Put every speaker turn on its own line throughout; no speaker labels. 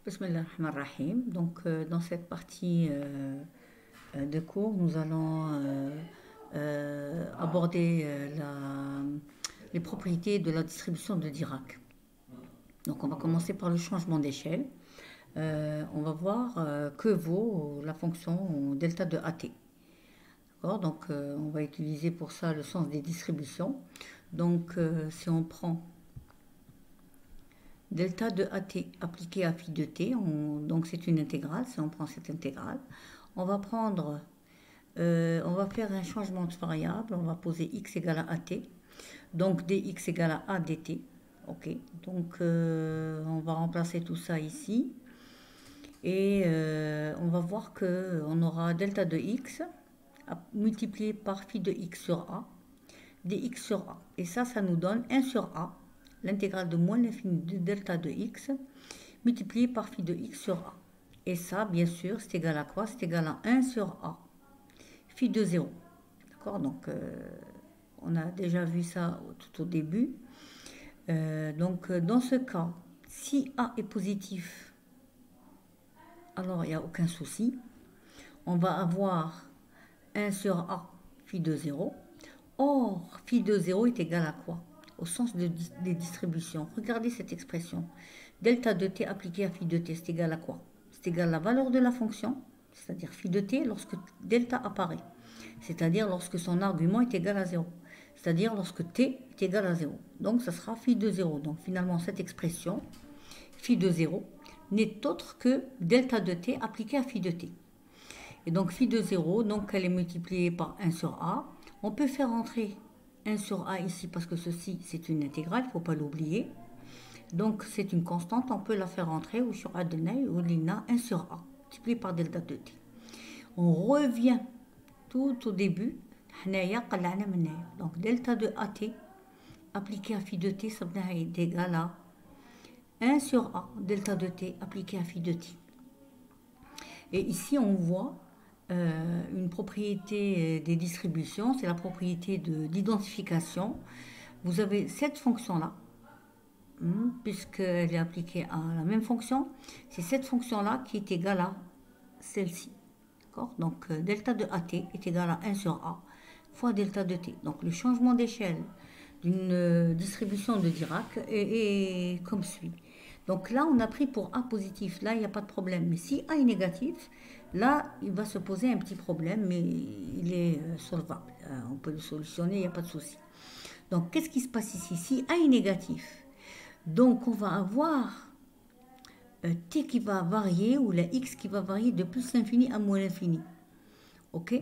Bismillah ar-Rahman ar-Rahim. Donc, dans cette partie de cours, nous allons aborder les propriétés de la distribution de Dirac. Donc, on va commencer par le changement d'échelle. On va voir que vaut la fonction delta de AT. D'accord. Donc, on va utiliser pour ça le sens des distributions. Donc, si on prend delta de AT appliqué à phi de t, donc c'est une intégrale, si on prend cette intégrale, on va faire un changement de variable, on va poser x égale à AT, donc dx égale à a dt, ok, donc on va remplacer tout ça ici, et on va voir qu'on aura delta de x multiplié par phi de x sur a, dx sur a, et ça nous donne 1 sur a, l'intégrale de moins l'infini de delta de x multiplié par phi de x sur a. Et ça, bien sûr, c'est égal à quoi? C'est égal à 1 sur a, phi de 0. D'accord. Donc, on a déjà vu ça tout au début. Donc, dans ce cas, si a est positif, alors il n'y a aucun souci. On va avoir 1 sur a, phi de 0. Or, phi de 0 est égal à quoi? Au sens des distributions. Regardez cette expression. Delta de t appliqué à phi de t, c'est égal à quoi? C'est égal à la valeur de la fonction, c'est-à-dire phi de t lorsque delta apparaît. C'est-à-dire lorsque son argument est égal à 0. C'est-à-dire lorsque t est égal à 0. Donc, ça sera phi de 0. Donc, finalement, cette expression, phi de 0, n'est autre que delta de t appliqué à phi de t. Et donc, phi de 0, donc elle est multipliée par 1 sur a. On peut faire entrer 1 sur a ici parce que ceci, c'est une intégrale, il ne faut pas l'oublier. Donc, c'est une constante, on peut la faire entrer ou sur a de ney ou l'ina 1 sur a, multiplié par delta de t. On revient tout au début. Donc, delta de at appliqué à phi de t, ça est égal à 1 sur a, delta de t appliqué à phi de t. Et ici, on voit une propriété des distributions, c'est la propriété d'identification. Vous avez cette fonction-là, puisqu'elle est appliquée à la même fonction, c'est cette fonction-là qui est égale à celle-ci. Donc, delta de at est égal à 1 sur a fois delta de t. Donc, le changement d'échelle d'une distribution de Dirac est comme suit. Donc là, on a pris pour a positif. Là, il n'y a pas de problème. Mais si a est négatif, là, il va se poser un petit problème, mais il est solvable. On peut le solutionner, il n'y a pas de souci. Donc, qu'est-ce qui se passe ici? Si a est négatif, donc on va avoir t qui va varier, ou la x qui va varier de plus l'infini à moins l'infini. Ok?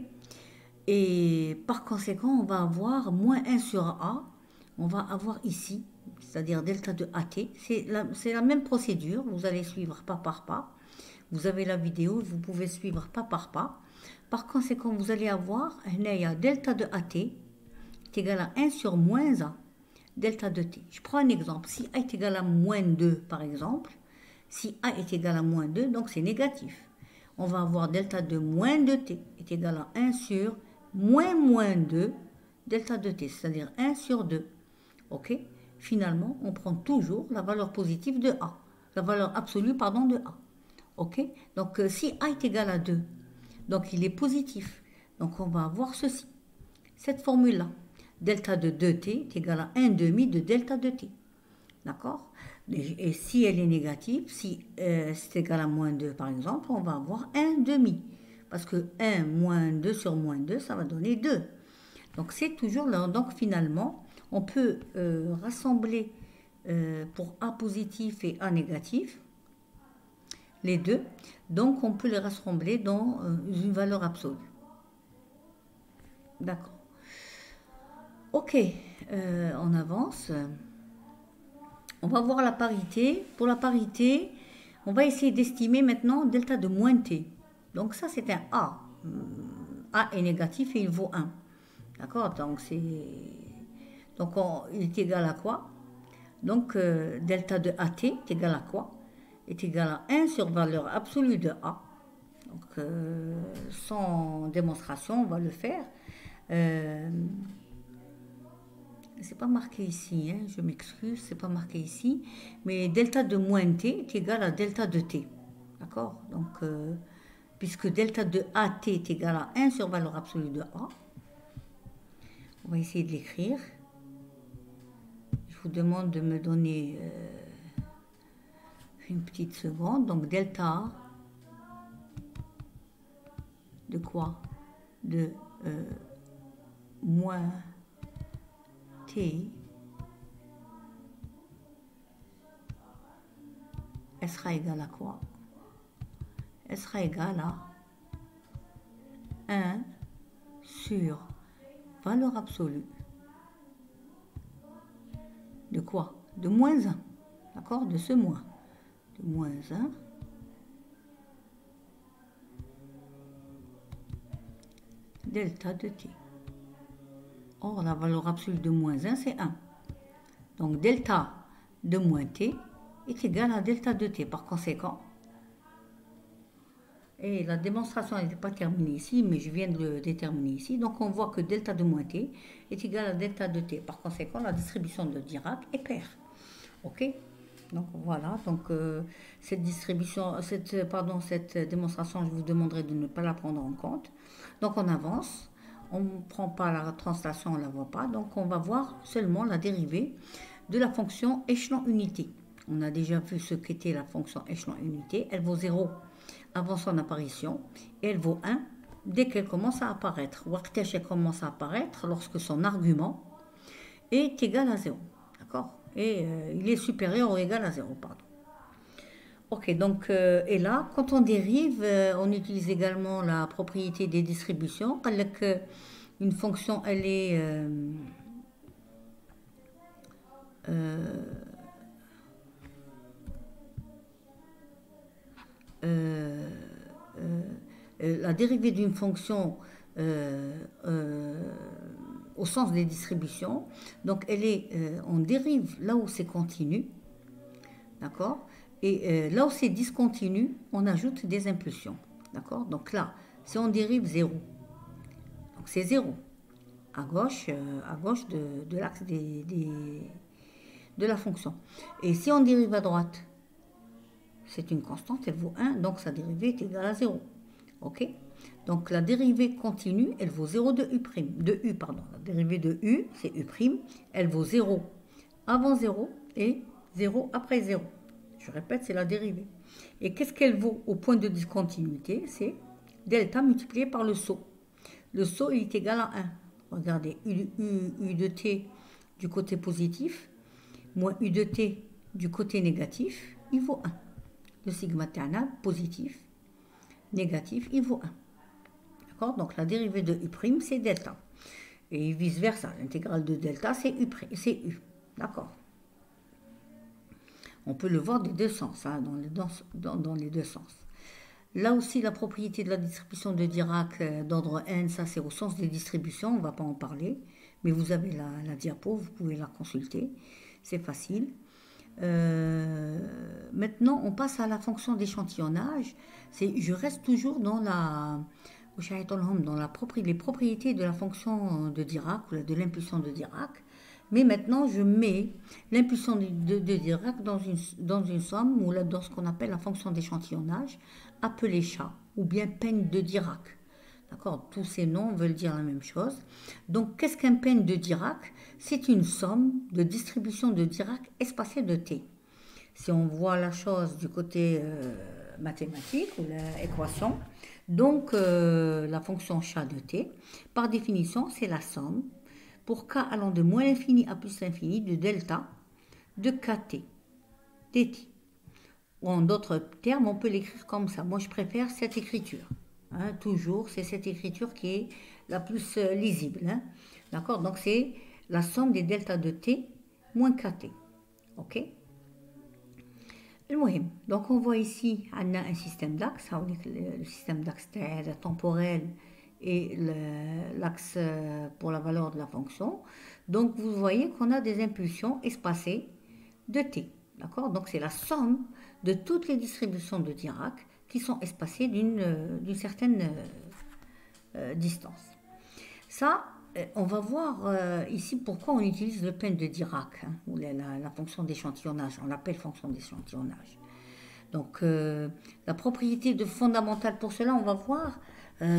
Et par conséquent, on va avoir moins 1 sur a. On va avoir ici, c'est-à-dire delta de at. C'est la même procédure. Vous allez suivre pas par pas. Vous avez la vidéo, vous pouvez suivre pas par pas. Par conséquent, vous allez avoir delta de at est égal à 1 sur moins a, delta de t. Je prends un exemple. Si a est égal à moins 2, par exemple, si a est égal à moins 2, donc c'est négatif. On va avoir delta de moins de t est égal à 1 sur moins 2 delta de t, c'est-à-dire 1 sur 2. Ok? Finalement, on prend toujours la valeur positive de a, la valeur absolue, pardon, de a. Ok? Donc, si a est égal à 2, donc il est positif. Donc, on va avoir ceci, cette formule-là. Delta de 2t est égal à 1 demi de delta de t. D'accord? Et si elle est négative, si c'est égal à moins 2, par exemple, on va avoir 1 demi. Parce que 1 moins 2 sur moins 2, ça va donner 2. Donc, c'est toujours là. Donc, finalement, on peut rassembler pour A positif et A négatif, les deux. Donc, on peut les rassembler dans une valeur absolue. D'accord. Ok, on avance. On va voir la parité. Pour la parité, on va essayer d'estimer maintenant delta de moins t. Donc, ça, c'est un A. A est négatif et il vaut 1. D'accord? Donc, il est égal à quoi? Donc, delta de AT est égal à quoi? Est égal à 1 sur valeur absolue de A. Donc, sans démonstration, on va le faire. c'est pas marqué ici, hein, je m'excuse, c'est pas marqué ici, mais delta de moins t est égal à delta de t. D'accord? Donc, puisque delta de AT est égal à 1 sur valeur absolue de A, on va essayer de l'écrire. Je vous demande de me donner une petite seconde. Donc, delta de quoi? De moins t, elle sera égale à quoi? Elle sera égale à 1 sur valeur absolue de quoi? De moins 1, d'accord? De ce moins. De moins 1 delta de t. Or, la valeur absolue de moins 1, c'est 1. Donc, delta de moins t est égal à delta de t. Par conséquent, et la démonstration n'était pas terminée ici, mais je viens de le déterminer ici. Donc, on voit que delta de moins t est égal à delta de t. Par conséquent, la distribution de Dirac est paire. OK? Donc, voilà. Donc, cette démonstration, je vous demanderai de ne pas la prendre en compte. Donc, on avance. On ne prend pas la translation, on ne la voit pas. Donc, on va voir seulement la dérivée de la fonction échelon unité. On a déjà vu ce qu'était la fonction échelon unité. Elle vaut 0 avant son apparition et elle vaut 1 dès qu'elle commence à apparaître. Wartesh, elle commence à apparaître lorsque son argument est égal à 0. D'accord? Et il est supérieur ou égal à 0, pardon. Ok, donc, et là, quand on dérive, on utilise également la propriété des distributions. Une fonction, elle est la dérivée d'une fonction au sens des distributions. Donc, elle est, on dérive là où c'est continu, d'accord? Et là où c'est discontinu, on ajoute des impulsions, d'accord? Donc là, si on dérive 0, donc c'est 0 à gauche de l'axe de la fonction. Et si on dérive à droite, c'est une constante, elle vaut 1, donc sa dérivée est égale à 0. Ok? Donc la dérivée continue, elle vaut 0 de U', de U, pardon. La dérivée de U, c'est U', elle vaut 0 avant 0 et 0 après 0. Je répète, c'est la dérivée. Et qu'est-ce qu'elle vaut au point de discontinuité? C'est delta multiplié par le saut. Le saut, il est égal à 1. Regardez, U de t du côté positif, moins U de t du côté négatif, il vaut 1. Le sigma terna positif, négatif, il vaut 1. D'accord? Donc la dérivée de U', c'est delta. Et vice-versa, l'intégrale de delta, c'est U. D'accord? On peut le voir des deux sens, hein, dans les deux sens. Là aussi, la propriété de la distribution de Dirac d'ordre n, ça c'est au sens des distributions, on ne va pas en parler, mais vous avez la diapo, vous pouvez la consulter, c'est facile. Maintenant, on passe à la fonction d'échantillonnage. Je reste toujours dans les propriétés de la fonction de Dirac, ou de l'impulsion de Dirac. Mais maintenant, je mets l'impulsion de Dirac dans une somme, ou dans ce qu'on appelle la fonction d'échantillonnage, appelée chat, ou bien peigne de Dirac. D'accord? Tous ces noms veulent dire la même chose. Donc, qu'est-ce qu'un peigne de Dirac? C'est une somme de distribution de Dirac espacée de t. Si on voit la chose du côté mathématique, ou l'équation, donc la fonction chat de t, par définition, c'est la somme pour k allant de moins l'infini à plus l'infini de delta de kt dt. Ou en d'autres termes, on peut l'écrire comme ça. Moi, je préfère cette écriture. Hein, toujours, c'est cette écriture qui est la plus lisible. Hein. D'accord? Donc, c'est la somme des delta de t moins kt. OK? Donc, on voit ici un système d'axe. Le système d'axe temporel et l'axe pour la valeur de la fonction. Donc, vous voyez qu'on a des impulsions espacées de t. D'accord? Donc, c'est la somme de toutes les distributions de Dirac qui sont espacées d'une certaine distance. Ça, on va voir ici pourquoi on utilise le pen de Dirac, hein, ou la fonction d'échantillonnage. On l'appelle fonction d'échantillonnage. Donc, la propriété fondamentale pour cela, on va voir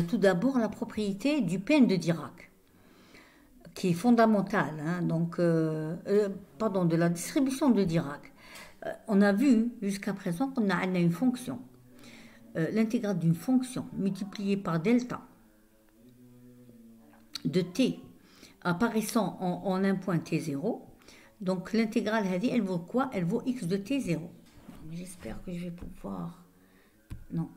tout d'abord la propriété du pen de Dirac, qui est fondamentale, hein, donc, pardon, de la distribution de Dirac. On a vu jusqu'à présent qu'on a une fonction, l'intégrale d'une fonction multipliée par delta de t apparaissant en un point t0. Donc l'intégrale, elle vaut quoi? Elle vaut x de t0. J'espère que je vais pouvoir... Non.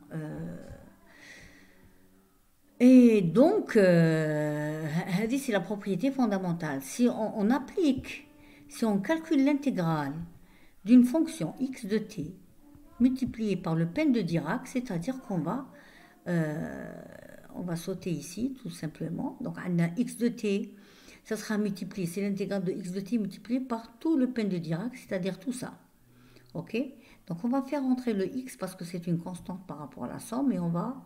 Et donc, c'est la propriété fondamentale. Si on applique, si on calcule l'intégrale d'une fonction x de t multipliée par le pen de Dirac, c'est-à-dire qu'on va... on va sauter ici, tout simplement. Donc, on a x de t, ça sera multiplié, c'est l'intégrale de x de t multiplié par tout le pen de Dirac, c'est-à-dire tout ça. Ok? Donc, on va faire entrer le x parce que c'est une constante par rapport à la somme et on va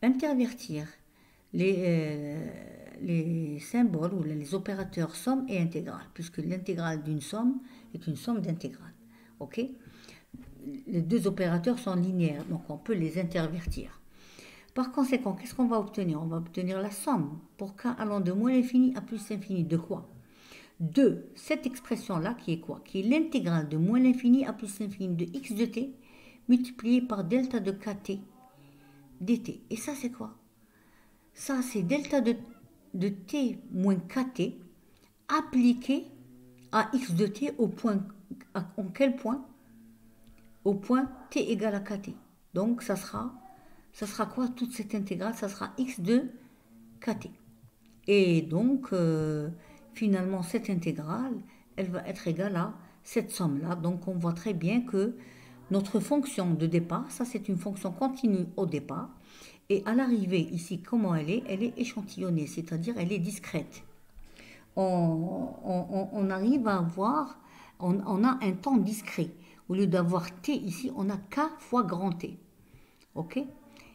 intervertir les symboles ou les opérateurs somme et intégrale, puisque l'intégrale d'une somme est une somme d'intégrales. Ok? Les deux opérateurs sont linéaires, donc on peut les intervertir. Par conséquent, qu'est-ce qu'on va obtenir? On va obtenir la somme pour k allant de moins l'infini à plus l'infini. De quoi? De cette expression-là qui est quoi? Qui est l'intégrale de moins l'infini à plus l'infini de x de t multiplié par delta de kt dt. Et ça, c'est quoi? Ça, c'est delta de t moins kt appliqué à x de t au point... En quel point? Au point t égale à kt. Donc, ça sera quoi toute cette intégrale? Ça sera x de kt. Et donc, finalement, cette intégrale, elle va être égale à cette somme-là. Donc, on voit très bien que notre fonction de départ, ça c'est une fonction continue au départ. Et à l'arrivée, ici, comment elle est? Elle est échantillonnée, c'est-à-dire elle est discrète. On arrive à avoir, on a un temps discret. Au lieu d'avoir t ici, on a k fois grand T. Ok?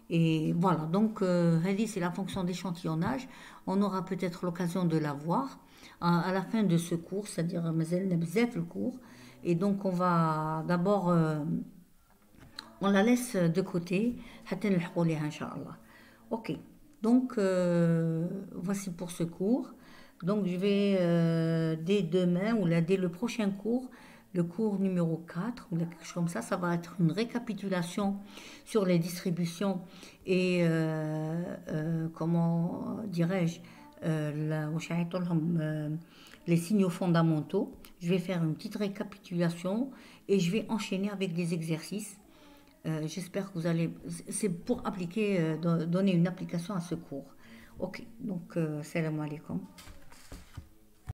Et voilà, donc, c'est la fonction d'échantillonnage. On aura peut-être l'occasion de la voir à la fin de ce cours, c'est-à-dire le cours. Et donc, on va d'abord, on la laisse de côté. Ok, donc, voici pour ce cours. Donc, je vais, dès demain ou dès le prochain cours, le cours numéro 4 ou quelque chose comme ça va être une récapitulation sur les distributions et comment dirais-je, les signaux fondamentaux. Je vais faire une petite récapitulation et je vais enchaîner avec des exercices. J'espère que vous allez... C'est pour appliquer, donner une application à ce cours. Ok, donc, salam alaikum.